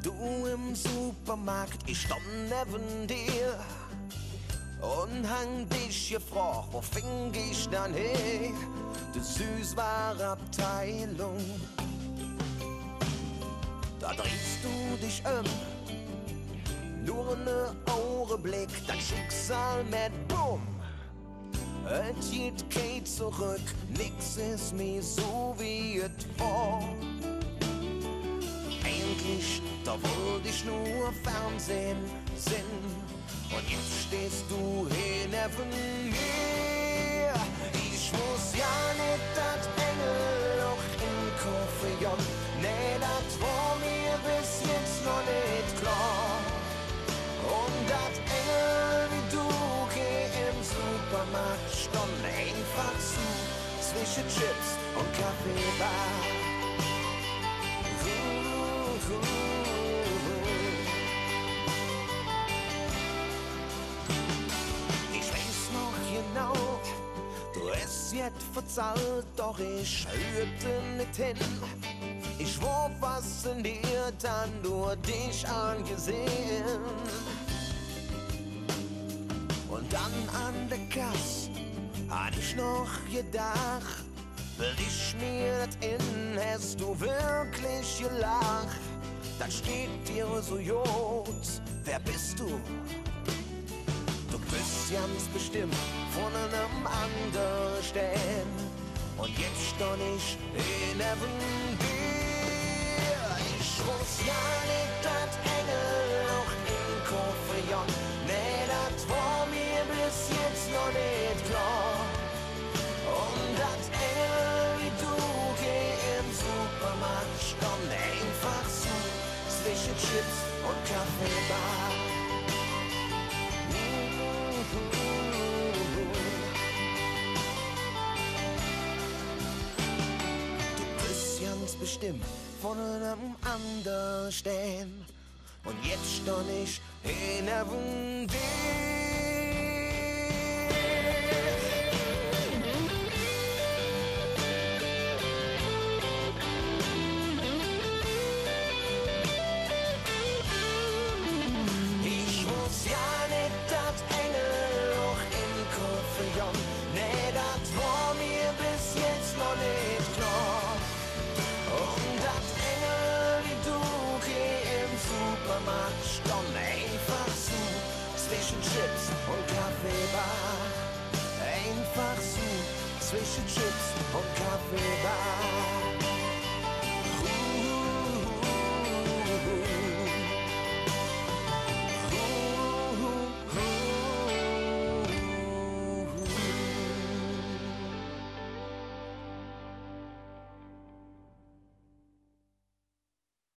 Du im Supermarkt, ich stand neben dir und hang dich gefragt, wo fing ich dann hin? Die Süßwarenabteilung. Da drehst du dich nur ne Augenblick, dein Schicksal mit Bumm. Es geht kein zurück, nix ist mehr so wie es war. Eigentlich, da wollte ich nur Fernsehen sehen. Und jetzt stehst du hier neben mir. Ich muss ja nicht das Engelloch im Koffer. Nee, das war mir bis jetzt noch nicht klar. Und das Engel wie du geh im Supermarkt stand einfach so zwischen Chips und Kaffeebar. Ich weiß noch genau, du hast jetzt verzahlt, doch ich hörte nicht hin. Ich war fasziniert, dann nur dich angesehen. Und dann an der Kasse hatte ich noch gedacht, will ich mir das in, hast du wirklich gelacht? Dann steht dir so gut, wer bist du? Du bist ganz bestimmt von einem anderen stehen. Und jetzt stand ich neben dir. Ich muss ja nicht das Engelloch im Koffer. Nee, das war mir bis jetzt noch nicht klar. Und das Engel wie du geh im Supermarkt stand einfach so zwischen Chips und Kaffeebar. Du bist ganz bestimmt von einem anderen stehen. Und jetzt stand ich neben dir. Ich muss ja nicht das Engelloch im Koffer. Nee, das war mir bis jetzt noch nicht klar. Und das Engel wie du geh im Supermarkt stand einfach so zwischen Chips und Kaffeebar. Einfach so zwischen Chips und Kaffeebar.